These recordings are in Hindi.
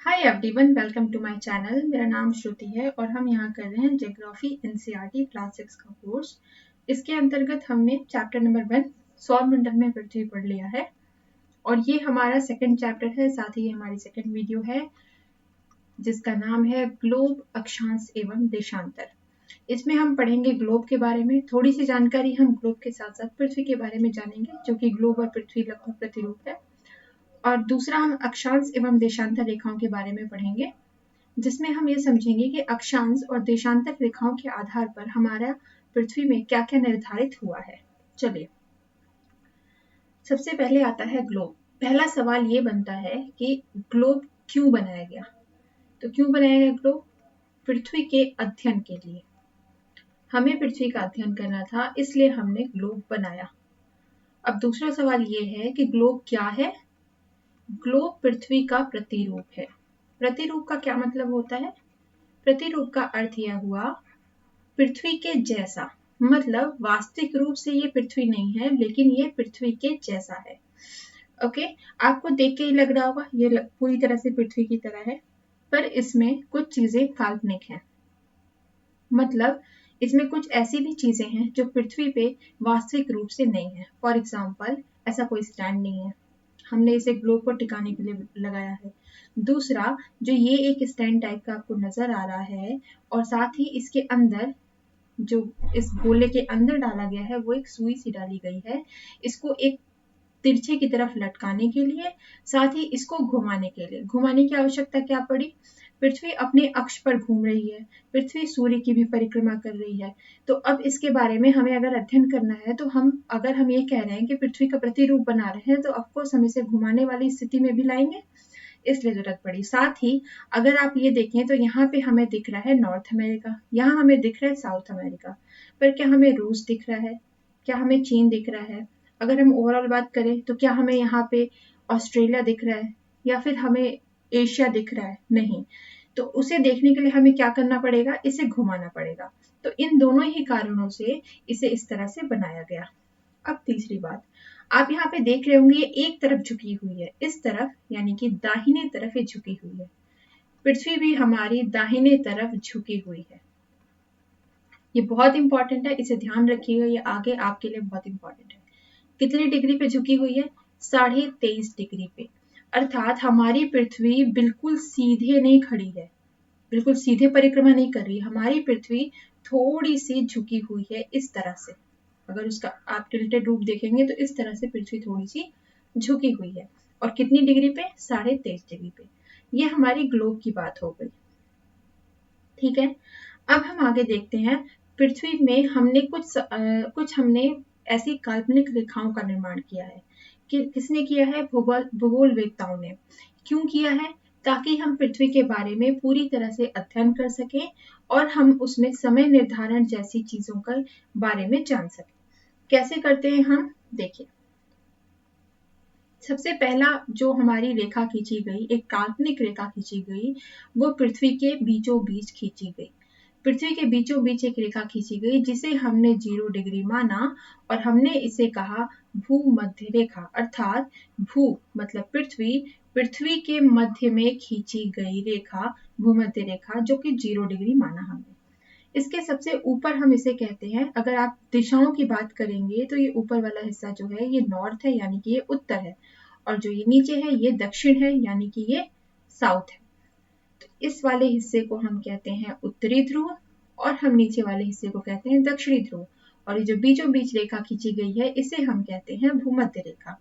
Hi everyone, welcome to my channel. मेरा नाम श्रुति है और हम यहाँ कर रहे हैं ज्योग्राफी एनसीईआरटी क्लास 6 का कोर्स। इसके अंतर्गत हमने चैप्टर नंबर 1 सौरमंडल में पृथ्वी पढ़ लिया है और ये हमारा सेकंड चैप्टर है, साथ ही हमारी सेकंड वीडियो है जिसका नाम है ग्लोब, अक्षांश एवं देशांतर। इसमें हम पढ़ेंगे ग्लोब के बारे में, थोड़ी सी जानकारी हम ग्लोब के साथ साथ पृथ्वी के बारे में जानेंगे, जो कि ग्लोब और पृथ्वी लगभग प्रतिरूप है। और दूसरा हम अक्षांश एवं देशांतर रेखाओं के बारे में पढ़ेंगे, जिसमें हम ये समझेंगे कि अक्षांश और देशांतर रेखाओं के आधार पर हमारा पृथ्वी में क्या क्या निर्धारित हुआ है। चलिए, सबसे पहले आता है ग्लोब। पहला सवाल ये बनता है कि ग्लोब क्यों बनाया गया। तो क्यों बनाया गया ग्लोब? पृथ्वी के अध्ययन के लिए। हमें पृथ्वी का अध्ययन करना था, इसलिए हमने ग्लोब बनाया। अब दूसरा सवाल ये है कि ग्लोब क्या है। ग्लोब पृथ्वी का प्रतिरूप है। प्रतिरूप का क्या मतलब होता है? प्रतिरूप का अर्थ यह हुआ पृथ्वी के जैसा, मतलब वास्तविक रूप से ये पृथ्वी नहीं है, लेकिन ये पृथ्वी के जैसा है। ओके, आपको देख के ही लग रहा होगा ये पूरी तरह से पृथ्वी की तरह है, पर इसमें कुछ चीजें काल्पनिक हैं। मतलब इसमें कुछ ऐसी भी चीजें हैं जो पृथ्वी पे वास्तविक रूप से नहीं है। फॉर एग्जाम्पल, ऐसा कोई स्टैंड नहीं है, हमने इसे ग्लोब को टिकाने के लिए लगाया है। दूसरा, जो ये एक स्टैंड टाइप का आपको नजर आ रहा है और साथ ही इसके अंदर जो इस गोले के अंदर डाला गया है वो एक सुई सी डाली गई है, इसको एक तिरछे की तरफ लटकाने के लिए, साथ ही इसको घुमाने के लिए। घुमाने की आवश्यकता क्या पड़ी? पृथ्वी अपने अक्ष पर घूम रही है, पृथ्वी सूर्य की भी परिक्रमा कर रही है। तो अब इसके बारे में हमें अगर अध्ययन करना है, तो अगर हम ये कह रहे हैं कि पृथ्वी का प्रतिरूप बना रहे हैं, तो ऑफकोर्स हम इसे घुमाने वाली स्थिति में भी लाएंगे, इसलिए जरूरत पड़ी। साथ ही अगर आप ये देखें तो यहाँ पे हमें दिख रहा है नॉर्थ अमेरिका, यहाँ हमें दिख रहा है साउथ अमेरिका, पर क्या हमें रूस दिख रहा है? क्या हमें चीन दिख रहा है? अगर हम ओवरऑल बात करें तो क्या हमें यहाँ पे ऑस्ट्रेलिया दिख रहा है या फिर हमें एशिया दिख रहा है? नहीं। तो उसे देखने के लिए हमें क्या करना पड़ेगा? इसे घुमाना पड़ेगा। तो इन दोनों ही कारणों से इसे इस तरह से बनाया गया। अब तीसरी बात, आप यहाँ पे देख रहे होंगे ये एक तरफ झुकी हुई है, इस तरफ यानी कि दाहिने तरफ ये झुकी हुई है। पृथ्वी भी हमारी दाहिने तरफ झुकी हुई है। ये बहुत इंपॉर्टेंट है, इसे ध्यान रखिएगा, ये आगे आपके लिए बहुत इंपॉर्टेंट है। कितनी डिग्री पे झुकी हुई है? 23.5 डिग्री पे। अर्थात हमारी पृथ्वी बिल्कुल सीधे नहीं खड़ी है, बिल्कुल सीधे परिक्रमा नहीं कर रही। हमारी पृथ्वी थोड़ी सी झुकी हुई है इस तरह से। अगर उसका आप टिल्टेड रूप देखेंगे तो इस तरह से पृथ्वी थोड़ी सी झुकी हुई है। और कितनी डिग्री पे? 23.5 डिग्री पे। ये हमारी ग्लोब की बात हो गई। ठीक है, अब हम आगे देखते हैं। पृथ्वी में हमने कुछ हमने ऐसी काल्पनिक रेखाओं का निर्माण किया है। कि किसने किया है? भूगोलवेत्ताओं ने। क्यों किया है? ताकि हम पृथ्वी के बारे में पूरी तरह से अध्ययन कर सकें और हम उसमें समय निर्धारण जैसी चीजों के बारे में जान सकें। कैसे करते हैं हम? देखिए, सबसे पहला जो हमारी रेखा खींची गई, एक काल्पनिक रेखा खींची गई, वो पृथ्वी के बीचों बीच खींची गई। पृथ्वी के बीचों बीच एक रेखा खींची गई जिसे हमने 0 डिग्री माना और हमने इसे कहा भूमध्य रेखा। अर्थात भू मतलब पृथ्वी, पृथ्वी के मध्य में खींची गई रेखा भूमध्य रेखा, जो कि 0 डिग्री माना हमने। इसके सबसे ऊपर हम इसे कहते हैं, अगर आप दिशाओं की बात करेंगे तो ये ऊपर वाला हिस्सा जो है ये नॉर्थ है, यानी कि ये उत्तर है, और जो ये नीचे है ये दक्षिण है, यानी कि ये साउथ है। तो इस वाले हिस्से को हम कहते हैं उत्तरी ध्रुव और हम नीचे वाले हिस्से को कहते हैं दक्षिणी ध्रुव। और ये जो बीचों बीच रेखा खींची गई है इसे हम कहते हैं भूमध्य रेखा।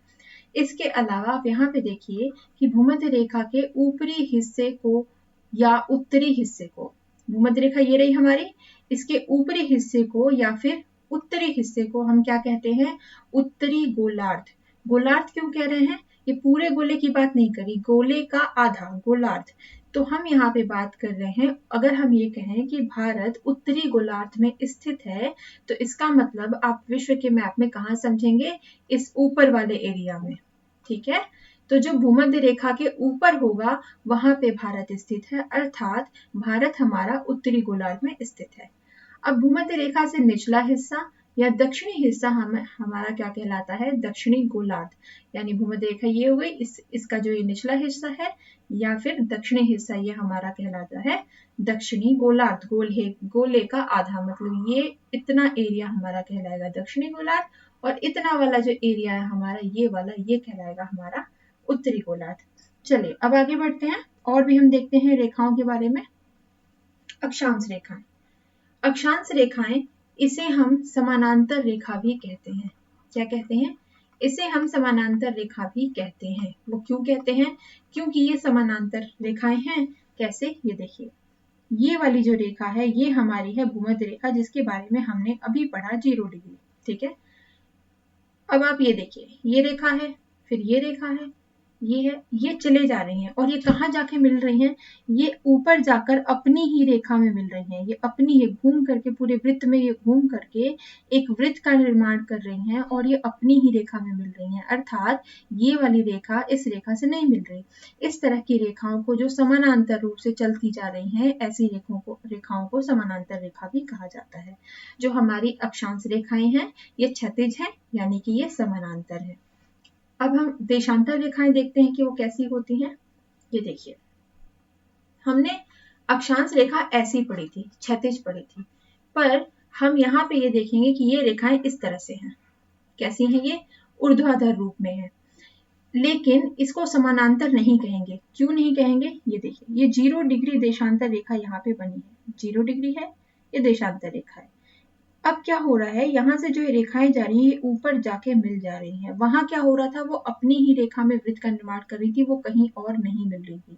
इसके अलावा आप यहाँ पे देखिए कि भूमध्य रेखा के ऊपरी हिस्से को या उत्तरी हिस्से को, भूमध्य रेखा ये रही हमारी, इसके ऊपरी हिस्से को या फिर उत्तरी हिस्से को हम क्या कहते हैं? उत्तरी गोलार्ध। गोलार्ध क्यों कह रहे हैं? ये पूरे गोले की बात नहीं करी, गोले का आधा गोलार्ध। तो हम यहाँ पे बात कर रहे हैं, अगर हम ये कहें कि भारत उत्तरी गोलार्ध में स्थित है, तो इसका मतलब आप विश्व के मैप में कहाँ समझेंगे? इस ऊपर वाले एरिया में। ठीक है, तो जो भूमध्य रेखा के ऊपर होगा वहां पे भारत स्थित है, अर्थात भारत हमारा उत्तरी गोलार्ध में स्थित है। अब भूमध्य रेखा से निचला हिस्सा या दक्षिणी हिस्सा हमारा क्या कहलाता है, दक्षिणी गोलार्ध, यानी भूमध्य रेखा ये हो गई, इसका जो ये निचला हिस्सा है, या फिर दक्षिणी हिस्सा ये हमारा कहलाता है दक्षिणी गोलार्ध। गोले का आधा, मतलब ये इतना एरिया हमारा कहलाएगा दक्षिणी गोलार्ध, और इतना वाला जो एरिया है हमारा ये वाला, ये कहलाएगा हमारा उत्तरी गोलार्ध। चलिए अब आगे बढ़ते हैं, और भी हम देखते हैं रेखाओं के बारे में। अक्षांश रेखाएं, अक्षांश रेखाएं इसे हम समानांतर रेखा भी कहते हैं। क्या कहते हैं, इसे हम समानांतर रेखा भी कहते हैं। वो क्यों कहते हैं, क्योंकि ये समानांतर रेखाएं हैं। कैसे, ये देखिए, ये वाली जो रेखा है ये हमारी है भूमध्य रेखा, जिसके बारे में हमने अभी पढ़ा 0 डिग्री। ठीक है, अब आप ये देखिए, ये रेखा है, फिर ये रेखा है, ये है, ये चले जा रही हैं, और ये कहाँ जाके मिल रही हैं, ये ऊपर जाकर अपनी ही रेखा में मिल रही हैं। ये अपनी, ये घूम करके पूरे वृत्त में ये घूम करके एक वृत्त का निर्माण कर रही हैं, और ये अपनी ही रेखा में मिल रही हैं। अर्थात ये वाली रेखा इस रेखा से नहीं मिल रही। इस तरह की रेखाओं को जो समानांतर रूप से चलती जा रही हैं, ऐसी रेखाओं को समानांतर रेखा भी कहा जाता है। जो हमारी अक्षांश रेखाएं हैं ये क्षैतिज है, यानी कि ये समानांतर है। अब हम देशांतर रेखाएं देखते हैं कि वो कैसी होती हैं। ये देखिए, हमने अक्षांश रेखा ऐसी पढ़ी थी, क्षैतिज पढ़ी थी, पर हम यहाँ पे ये देखेंगे कि ये रेखाएं इस तरह से हैं। कैसी हैं, ये ऊर्ध्वाधर रूप में है, लेकिन इसको समानांतर नहीं कहेंगे। क्यों नहीं कहेंगे, ये देखिए, ये 0 डिग्री देशांतर रेखा यहाँ पे बनी है, 0 डिग्री है, ये देशांतर रेखा है। अब क्या हो रहा है, यहाँ से जो ये रेखाएं जा रही हैं ऊपर जाके मिल जा रही हैं। वहां क्या हो रहा था, वो अपनी ही रेखा में वृत्त का निर्माण कर रही थी, वो कहीं और नहीं मिल रही थी।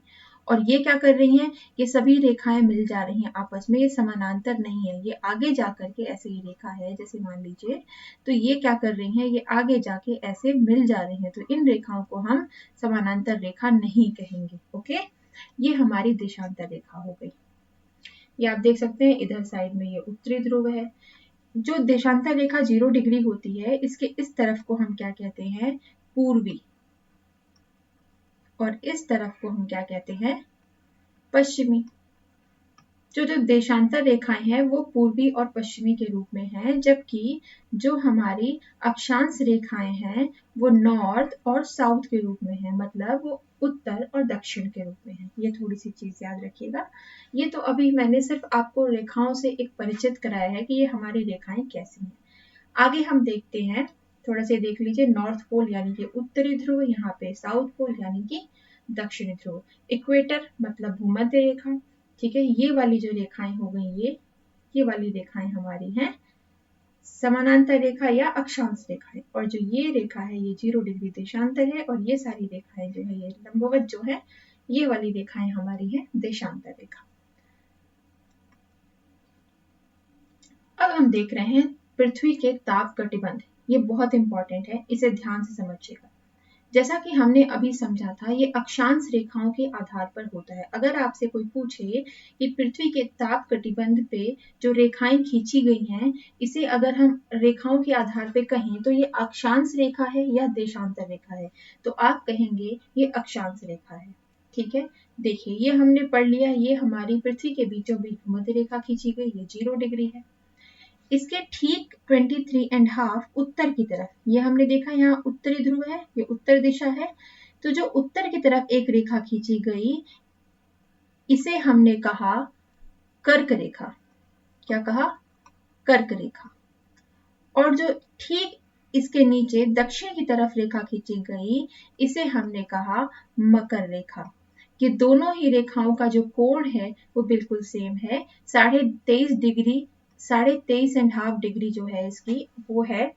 और ये क्या कर रही हैं, ये सभी रेखाएं मिल जा रही हैं आपस में, ये समानांतर नहीं है। ये आगे जाकर के ऐसे ही रेखा है, जैसे मान लीजिए, तो ये क्या कर रही हैं, ये आगे जाके ऐसे मिल जा रही हैं, तो इन रेखाओं को हम समानांतर रेखा नहीं कहेंगे। ओके, ये हमारी देशांतर रेखा हो गई। ये आप देख सकते हैं, इधर साइड में ये उत्तरी ध्रुव है। जो देशांतर रेखा 0 डिग्री होती है, इसके इस तरफ को हम क्या कहते हैं, पूर्वी, और इस तरफ को हम क्या कहते हैं, पश्चिमी। जो देशांतर रेखाएं हैं वो पूर्वी और पश्चिमी के रूप में हैं, जबकि जो हमारी अक्षांश रेखाएं हैं वो नॉर्थ और साउथ के रूप में हैं, मतलब वो उत्तर और दक्षिण के रूप में हैं। ये थोड़ी सी चीज याद रखिएगा। ये तो अभी मैंने सिर्फ आपको रेखाओं से एक परिचित कराया है कि ये हमारी रेखाएं कैसी हैं। आगे हम देखते हैं, थोड़ा सा देख लीजिए, नॉर्थ पोल यानी कि उत्तरी ध्रुव, यहाँ पे साउथ पोल यानी कि दक्षिणी ध्रुव, इक्वेटर मतलब भूमध्य रेखा। ठीक है, ये वाली जो रेखाएं हो गई, ये वाली रेखाएं हमारी हैं समानांतर रेखा या अक्षांश रेखाएं, और जो ये रेखा है ये 0 डिग्री देशांतर है, और ये सारी रेखाएं जो है, ये लंबवत जो है, ये वाली रेखाएं हमारी है देशांतर रेखा। अब हम देख रहे हैं पृथ्वी के ताप कटिबंध। ये बहुत इंपॉर्टेंट है, इसे ध्यान से समझिएगा। जैसा कि हमने अभी समझा था, ये अक्षांश रेखाओं के आधार पर होता है। अगर आपसे कोई पूछे कि पृथ्वी के ताप कटिबंध पे जो रेखाएं खींची गई हैं, इसे अगर हम रेखाओं के आधार पे कहें तो ये अक्षांश रेखा है या देशांतर रेखा है, तो आप कहेंगे ये अक्षांश रेखा है। ठीक है, देखिए, ये हमने पढ़ लिया, ये हमारी पृथ्वी के बीचों बीच मध्य रेखा खींची गई, ये 0 डिग्री है। इसके ठीक 23.5 उत्तर की तरफ, ये हमने देखा यहाँ उत्तरी ध्रुव है, ये उत्तर दिशा है, तो जो उत्तर की तरफ एक रेखा खींची गई, इसे हमने कहा कर्क रेखा। क्या कहा, कर्क रेखा। और जो ठीक इसके नीचे दक्षिण की तरफ रेखा खींची गई, इसे हमने कहा मकर रेखा। कि दोनों ही रेखाओं का जो कोण है वो बिल्कुल सेम है, 23.5 डिग्री, 23.5 डिग्री जो है इसकी, वो है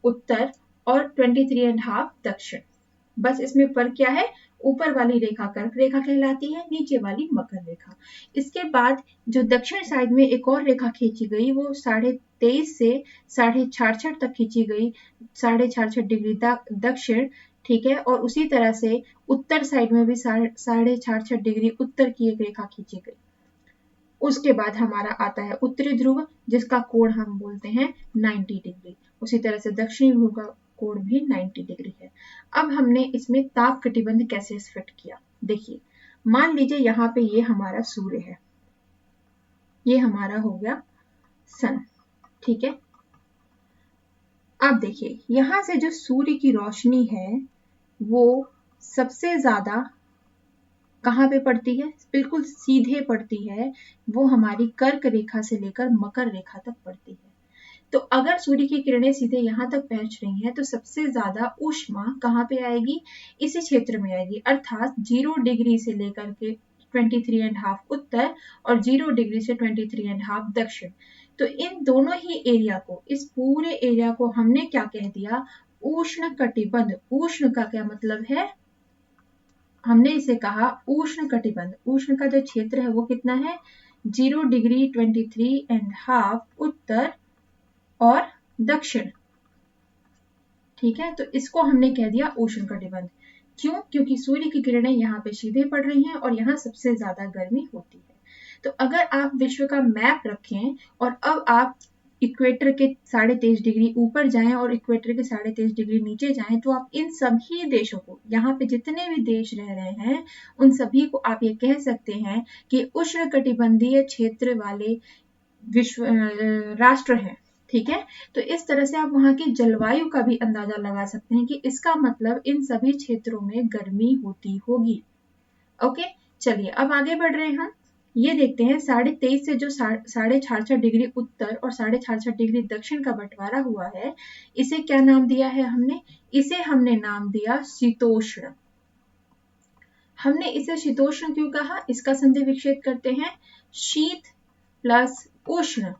उत्तर, और 23.5 दक्षिण। बस इसमें फर्क क्या है, ऊपर वाली रेखा कर्क रेखा कहलाती है, नीचे वाली मकर रेखा। इसके बाद जो दक्षिण साइड में एक और रेखा खींची गई, वो 23.5 से 66.5 तक खींची गई, 66.5 डिग्री दक्षिण। ठीक है, और उसी तरह से उत्तर साइड में भी 66.5 डिग्री उत्तर की एक रेखा खींची गई। उसके बाद हमारा आता है उत्तरी ध्रुव, जिसका कोण हम बोलते हैं 90 डिग्री। उसी तरह से दक्षिणी ध्रुव का कोण भी 90 डिग्री है। अब हमने इसमें ताप कटिबंध कैसे फिट किया, देखिए, मान लीजिए यहाँ पे ये हमारा सूर्य है, ये हमारा हो गया सन। ठीक है, आप देखिए यहाँ से जो सूर्य की रोशनी है वो सबसे ज्यादा कहाँ पे पड़ती है, बिल्कुल सीधे पड़ती है, वो हमारी कर्क रेखा से लेकर मकर रेखा तक पड़ती है। तो अगर सूर्य की किरणें सीधे यहाँ तक पहुंच रही हैं तो सबसे ज्यादा ऊष्मा कहाँ पे आएगी, इसी क्षेत्र में आएगी, अर्थात 0 डिग्री से लेकर के 23.5 उत्तर और 0 डिग्री से 23.5 दक्षिण। तो इन दोनों ही एरिया को, इस पूरे एरिया को हमने क्या कह दिया, उष्ण कटिबंध। उष्ण का क्या मतलब है, हमने इसे कहा उष्ण कटिबंध। उष्ण का जो क्षेत्र है वो कितना है, 0 डिग्री 23.5 उत्तर और दक्षिण। ठीक है, तो इसको हमने कह दिया उष्ण कटिबंध। क्यों, क्योंकि सूर्य की किरणें यहाँ पे सीधे पड़ रही हैं और यहाँ सबसे ज्यादा गर्मी होती है। तो अगर आप विश्व का मैप रखें और अब आप इक्वेटर के 23.5 डिग्री ऊपर जाएं और इक्वेटर के 23.5 डिग्री नीचे जाएं तो आप इन सभी देशों को, यहाँ पे जितने भी देश रह रहे हैं उन सभी को आप ये कह सकते हैं कि उष्ण कटिबंधीय क्षेत्र वाले विश्व राष्ट्र हैं। ठीक है, तो इस तरह से आप वहां की जलवायु का भी अंदाजा लगा सकते हैं कि इसका मतलब इन सभी क्षेत्रों में गर्मी होती होगी। ओके, चलिए अब आगे बढ़ रहे हैं हम। ये देखते हैं 23.5 से जो 66.5 डिग्री उत्तर और 66.5 डिग्री दक्षिण का बंटवारा हुआ है, इसे क्या नाम दिया है हमने, इसे हमने नाम दिया शीतोष्ण। हमने इसे शीतोष्ण क्यों कहा, इसका संधि विच्छेद करते हैं, शीत प्लस उष्ण,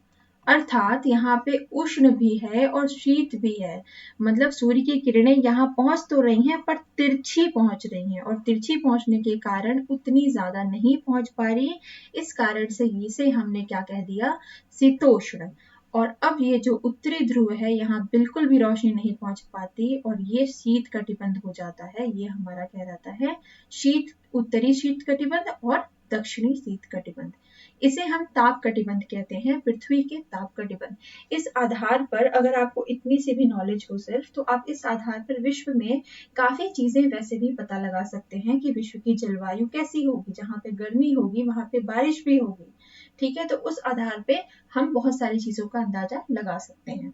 अर्थात यहाँ पे उष्ण भी है और शीत भी है। मतलब सूर्य की किरणें यहाँ पहुंच तो रही हैं पर तिरछी पहुंच रही हैं और तिरछी पहुंचने के कारण उतनी ज्यादा नहीं पहुंच पा रही, इस कारण से इसे हमने क्या कह दिया, शीतोष्ण। और अब ये जो उत्तरी ध्रुव है यहाँ बिल्कुल भी रोशनी नहीं पहुंच पाती और ये शीत कटिबंध हो जाता है, ये हमारा कहलाता है शीत, उत्तरी शीत कटिबंध और दक्षिणी शीत कटिबंध। इसे हम ताप कटिबंध कहते हैं, पृथ्वी के ताप कटिबंध। इस आधार पर अगर आपको इतनी सी भी नॉलेज हो सिर्फ, तो आप इस आधार पर विश्व में काफी चीजें वैसे भी पता लगा सकते हैं कि विश्व की जलवायु कैसी होगी, जहाँ पे गर्मी होगी वहां पे बारिश भी होगी। ठीक है, तो उस आधार पे हम बहुत सारी चीजों का अंदाजा लगा सकते हैं।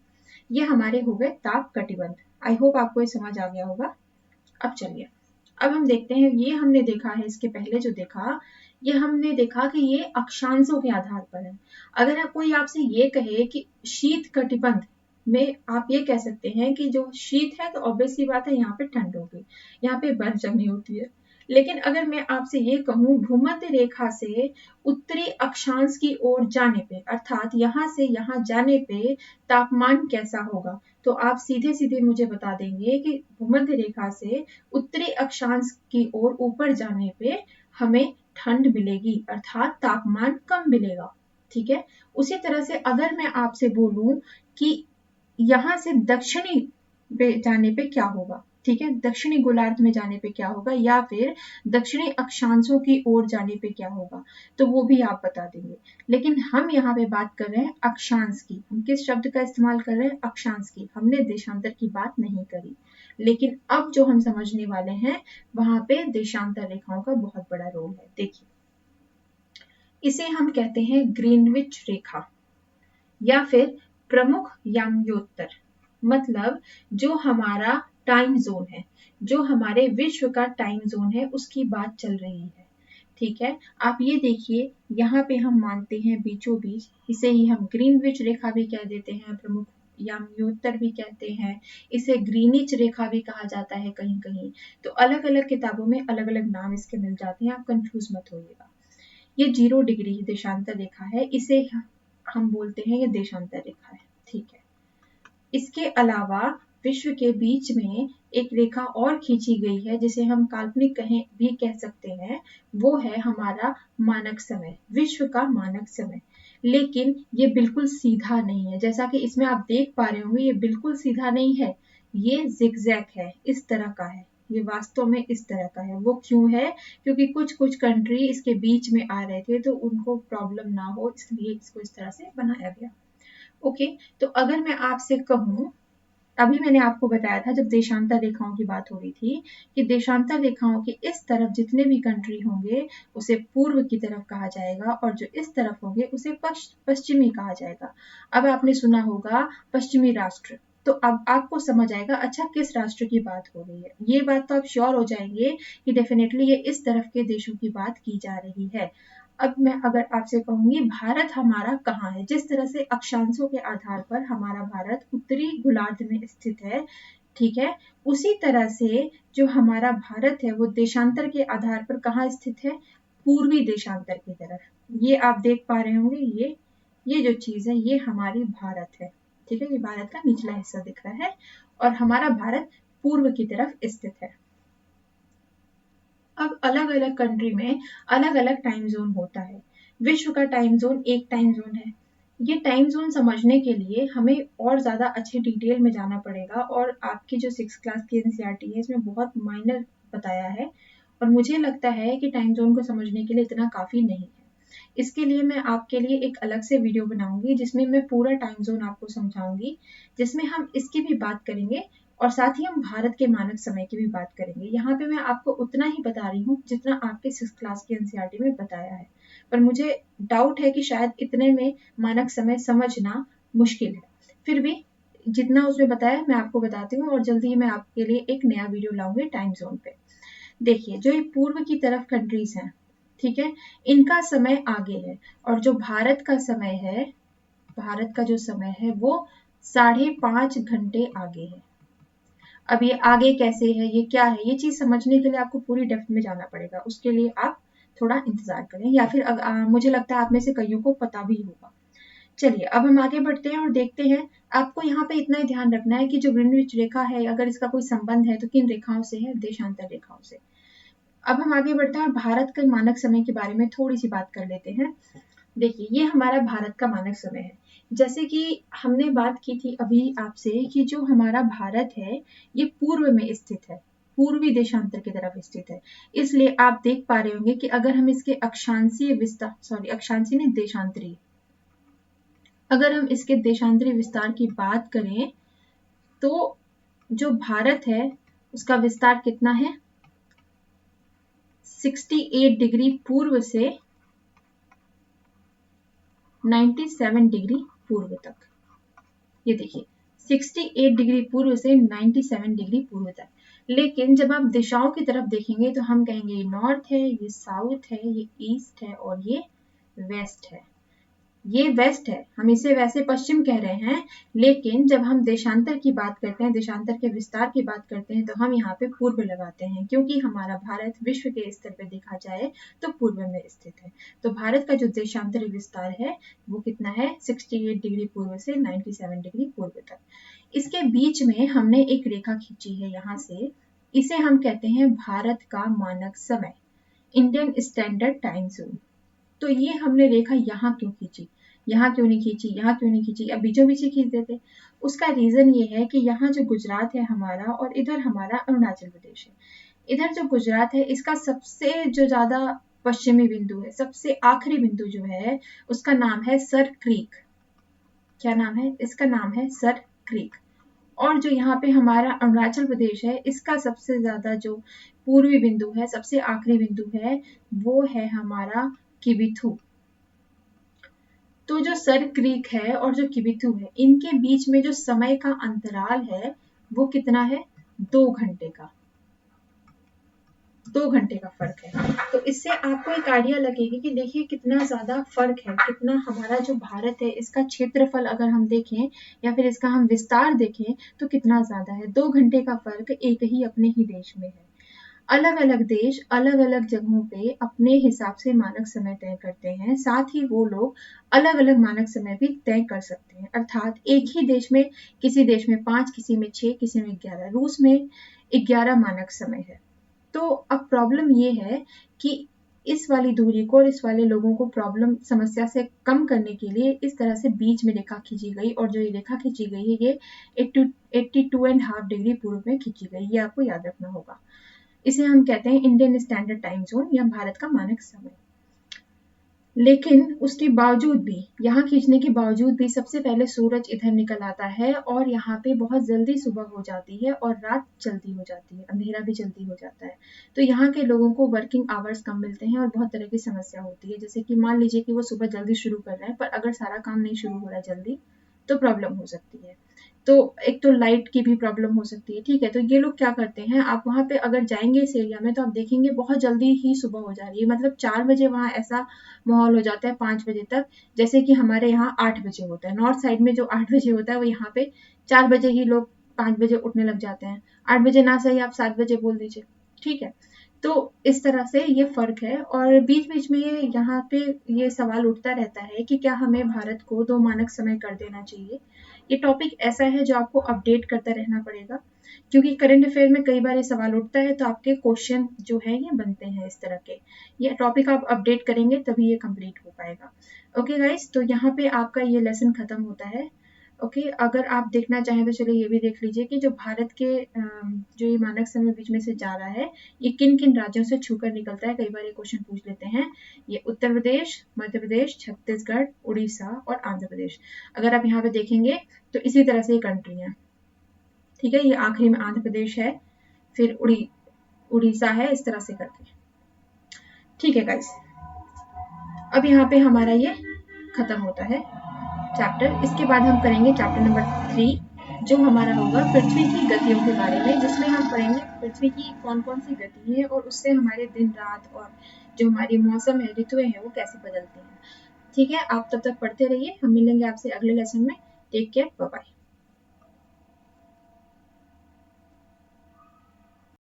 ये हमारे हो गए ताप कटिबंध। आई होप आपको ये समझ आ गया होगा। अब चलिए, अब हम देखते हैं, ये हमने देखा है, इसके पहले जो देखा ये हमने देखा कि ये अक्षांशों के आधार पर है। अगर कोई आपसे ये कहे कि शीत कटिबंध में, आप ये कह सकते हैं कि जो शीत है तो ऑब्वियस सी बात है यहाँ पे ठंड होगी, यहाँ पे बर्फ जमी होती है। लेकिन अगर मैं आपसे ये कहूँ भूमध्य रेखा से उत्तरी अक्षांश की ओर जाने पे, अर्थात यहाँ से यहाँ जाने पे तापमान कैसा होगा, तो आप सीधे सीधे मुझे बता देंगे कि भूमध्य रेखा से उत्तरी अक्षांश की ओर ऊपर जाने पे हमें ठंड मिलेगी, अर्थात तापमान कम मिलेगा। ठीक है, उसी तरह से अगर मैं आपसे बोलूं कि यहाँ से दक्षिणी पे जाने पे क्या होगा, ठीक है, दक्षिणी गोलार्ध में जाने पे क्या होगा या फिर दक्षिणी अक्षांशों की ओर जाने पे क्या होगा, तो वो भी आप बता देंगे। लेकिन हम यहाँ पे बात कर रहे हैं अक्षांश की, हम किस शब्द का इस्तेमाल कर रहे हैं, अक्षांश की, हमने देशांतर की बात नहीं करी। लेकिन अब जो हम समझने वाले हैं वहां पे देशांतर रेखाओं का बहुत बड़ा रोल है। देखिए, इसे हम कहते हैं ग्रीनविच रेखा या फिर प्रमुख याम्योत्तर। मतलब जो हमारा टाइम जोन है, जो हमारे विश्व का टाइम जोन है, उसकी बात चल रही है। ठीक है, आप ये देखिए, यहाँ पे हम मानते हैं बीचों बीच, इसे ही हम ग्रीनविच रेखा भी कह देते हैं, प्रमुख याम्योत्तर भी कहते हैं, इसे ग्रीनिच रेखा भी कहा जाता है कहीं कहीं। तो अलग अलग किताबों में अलग अलग नाम इसके मिल जाते हैं, आप कंफ्यूज मत होइएगा। ये 0 डिग्री देशांतर रेखा है, इसे हम बोलते हैं ये देशांतर रेखा है। ठीक है, इसके अलावा विश्व के बीच में एक रेखा और खींची गई है जिसे हम काल्पनिक कहें भी कह सकते हैं, वो है हमारा मानक समय, विश्व का मानक समय। लेकिन ये बिल्कुल सीधा नहीं है, जैसा कि इसमें आप देख पा रहे होंगे, ये बिल्कुल सीधा नहीं है, ये जिगजैग है, इस तरह का है, ये वास्तव में इस तरह का है। वो क्यों है, क्योंकि कुछ कुछ कंट्री इसके बीच में आ रहे थे तो उनको प्रॉब्लम ना हो, इसलिए इसको इस तरह से बनाया गया। ओके, तो अगर मैं आपसे कहूं, अभी मैंने आपको बताया था जब देशांतर रेखाओं की बात हो रही थी कि देशांतर रेखाओं के इस तरफ जितने भी कंट्री होंगे उसे पूर्व की तरफ कहा जाएगा और जो इस तरफ होंगे उसे पश्चिमी कहा जाएगा। अब आपने सुना होगा पश्चिमी राष्ट्र, तो अब आपको समझ आएगा अच्छा किस राष्ट्र की बात हो रही है। ये बात तो आप श्योर हो जाएंगे कि डेफिनेटली ये इस तरफ के देशों की बात की जा रही है। अब मैं अगर आपसे कहूंगी भारत हमारा कहाँ है, जिस तरह से अक्षांशों के आधार पर हमारा भारत उत्तरी गोलार्ध में स्थित है, ठीक है, उसी तरह से जो हमारा भारत है वो देशांतर के आधार पर कहाँ स्थित है, पूर्वी देशांतर की तरफ। ये आप देख पा रहे होंगे, ये जो चीज है ये हमारी भारत है, ठीक है, ये भारत का निचला हिस्सा दिख रहा है और हमारा भारत पूर्व की तरफ स्थित है। अब अलग अलग कंट्री में अलग अलग टाइम जोन होता है। विश्व का टाइम जोन एक टाइम जोन है। ये टाइम जोन समझने के लिए हमें और ज्यादा अच्छे डिटेल में जाना पड़ेगा और आपकी जो 6 क्लास की एनसीईआरटी है इसमें बहुत माइनर बताया है और मुझे लगता है कि टाइम जोन को समझने के लिए इतना काफी नहीं है। इसके लिए मैं आपके लिए एक अलग से वीडियो बनाऊंगी जिसमें मैं पूरा टाइम जोन आपको समझाऊंगी, जिसमें हम इसकी भी बात करेंगे और साथ ही हम भारत के मानक समय की भी बात करेंगे। यहाँ पे मैं आपको उतना ही बता रही हूँ जितना आपके 6 क्लास की एनसीईआरटी में बताया है, पर मुझे डाउट है कि शायद इतने में मानक समय समझना मुश्किल है। फिर भी जितना उसमें बताया मैं आपको बताती हूँ और जल्दी ही मैं आपके लिए एक नया वीडियो लाऊंगी टाइम जोन पे। देखिए जो ये पूर्व की तरफ कंट्रीज हैं, ठीक है, इनका समय आगे है और जो भारत का समय है, भारत का जो समय है वो 5.5 घंटे आगे है। अब ये आगे कैसे है, ये क्या है, ये चीज समझने के लिए आपको पूरी डेप्थ में जाना पड़ेगा। उसके लिए आप थोड़ा इंतजार करें या फिर मुझे लगता है आप में से कईयों को पता भी होगा। चलिए अब हम आगे बढ़ते हैं और देखते हैं। आपको यहाँ पे इतना ही ध्यान रखना है कि जो ग्रीनविच रेखा है अगर इसका कोई संबंध है तो किन रेखाओं से है, देशांतर रेखाओं से। अब हम आगे बढ़ते हैं और भारत के मानक समय के बारे में थोड़ी सी बात कर लेते हैं। देखिए ये हमारा भारत का मानक समय है। जैसे कि हमने बात की थी अभी आपसे कि जो हमारा भारत है ये पूर्व में स्थित है, पूर्वी देशांतर की तरफ स्थित है। इसलिए आप देख पा रहे होंगे कि अगर हम इसके अक्षांशीय विस्तार, सॉरी अक्षांशीय नहीं देशांतरी, अगर हम इसके देशांतरी विस्तार की बात करें तो जो भारत है उसका विस्तार कितना है, 68 डिग्री पूर्व से 97 डिग्री पूर्व तक। ये देखिए 68 डिग्री पूर्व से 97 डिग्री पूर्व तक। लेकिन जब आप दिशाओं की तरफ देखेंगे तो हम कहेंगे ये नॉर्थ है, ये साउथ है, ये ईस्ट है और ये वेस्ट है। ये वेस्ट है, हम इसे वैसे पश्चिम कह रहे हैं, लेकिन जब हम देशांतर की बात करते हैं, देशांतर के विस्तार की बात करते हैं तो हम यहाँ पे पूर्व लगाते हैं क्योंकि हमारा भारत विश्व के स्तर पे देखा जाए तो पूर्व में स्थित है। तो भारत का जो देशांतरी विस्तार है वो कितना है, 68 डिग्री पूर्व से 97 डिग्री पूर्व तक। इसके बीच में हमने एक रेखा खींची है यहाँ से, इसे हम कहते हैं भारत का मानक समय, इंडियन स्टैंडर्ड टाइम जोन। तो ये हमने रेखा यहाँ क्यों खींची, यहाँ क्यों नहीं खींची, यहाँ क्यों नहीं खींची, अब बीचों बीच ही खींच देते। उसका रीजन ये है कि यहाँ जो गुजरात है हमारा और इधर हमारा अरुणाचल प्रदेश है। इधर जो गुजरात है इसका सबसे जो ज्यादा पश्चिमी बिंदु है, सबसे आखिरी बिंदु जो है उसका नाम है सर क्रीक। क्या नाम है इसका, नाम है सर क्रीक। और जो यहाँ पे हमारा अरुणाचल प्रदेश है इसका सबसे ज्यादा जो पूर्वी बिंदु है, सबसे आखिरी बिंदु है, वो है हमारा किबिथु। तो जो सर क्रीक है और जो किबिथु है इनके बीच में जो समय का अंतराल है वो कितना है, 2 घंटे का, 2 घंटे का फर्क है। तो इससे आपको एक आइडिया लगेगी कि देखिए कितना ज्यादा फर्क है, कितना हमारा जो भारत है इसका क्षेत्रफल अगर हम देखें या फिर इसका हम विस्तार देखें तो कितना ज्यादा है। 2 घंटे का फर्क एक ही अपने ही देश में है। अलग अलग देश अलग अलग जगहों पे अपने हिसाब से मानक समय तय करते हैं, साथ ही वो लोग अलग अलग मानक समय भी तय कर सकते हैं। अर्थात एक ही देश में, किसी देश में 5, किसी में 6, किसी में 11, रूस में 11 मानक समय है। तो अब प्रॉब्लम ये है कि इस वाली दूरी को और इस वाले लोगों को प्रॉब्लम समस्या से कम करने के लिए इस तरह से बीच में रेखा खींची गई और जो ये रेखा खींची गई है ये 82.5 डिग्री पूर्व में खींची गई, ये आपको याद रखना होगा। इसे हम कहते हैं इंडियन स्टैंडर्ड टाइम जोन या भारत का मानक समय। लेकिन उसके बावजूद भी, यहाँ खींचने के बावजूद भी सबसे पहले सूरज इधर निकल आता है और यहाँ पे बहुत जल्दी सुबह हो जाती है और रात जल्दी हो जाती है, अंधेरा भी जल्दी हो जाता है। तो यहाँ के लोगों को वर्किंग आवर्स कम मिलते हैं और बहुत तरह की समस्या होती है। जैसे कि मान लीजिए कि वो सुबह जल्दी शुरू कर रहे हैं पर अगर सारा काम नहीं शुरू हो रहा है जल्दी तो प्रॉब्लम हो सकती है। तो एक तो लाइट की भी प्रॉब्लम हो सकती है, ठीक है। तो ये लोग क्या करते हैं, आप वहाँ पे अगर जाएंगे इस एरिया में तो आप देखेंगे बहुत जल्दी ही सुबह हो जा रही है, मतलब 4 बजे वहाँ ऐसा माहौल हो जाता है 5 बजे तक, जैसे कि हमारे यहाँ 8 बजे होता है। नॉर्थ साइड में जो 8 बजे होता है वो यहाँ पे 4 बजे ही लोग 5 बजे उठने लग जाते हैं। 8 बजे ना सही आप 7 बजे बोल दीजिए, ठीक है। तो इस तरह से ये फ़र्क है। और बीच-बीच में ये यहाँ पे ये सवाल उठता रहता है कि क्या हमें भारत को 2 मानक समय कर देना चाहिए? ये टॉपिक ऐसा है जो आपको अपडेट करता रहना पड़ेगा, क्योंकि करंट अफेयर में कई बार ये सवाल उठता है, तो आपके क्वेश्चन जो है ये बनते हैं इस तरह के। ये टॉपिक आप अपडेट करेंगे तभी ये कंप्लीट हो पाएगा। ओके गाइस, तो यहाँ पे आपका ये लेसन खत्म होता है। ओके, अगर आप देखना चाहें तो चलिए ये भी देख लीजिए कि जो भारत के जो ये मानक समय बीच में से जा रहा है, ये किन-किन राज्यों से छूकर निकलता है। कई बार ये क्वेश्चन पूछ लेते हैं। ये उत्तर प्रदेश, मध्य प्रदेश, छत्तीसगढ़, उड़ीसा और आंध्र प्रदेश। अगर आप यहाँ पे देखेंगे तो इसी तरह से ये कंट्री है, ठीक है। ये आखिरी में आंध्र प्रदेश है, फिर उड़ीसा है, इस तरह से करके, ठीक है गाइस। अब यहाँ पे हमारा ये खत्म होता है चैप्टर। इसके बाद हम करेंगे चैप्टर नंबर 3, जो हमारा होगा पृथ्वी की गतियों के बारे में, जिसमें हम पढ़ेंगे पृथ्वी की कौन-कौन सी गति है और उससे हमारे दिन-रात और जो हमारी मौसम है, ऋतुएँ हैं, वो कैसे बदलती हैं। ठीक है, आप तब तक पढ़ते रहिए। हम मिलेंगे आपसे अगले लेसन में। Take care, bye bye.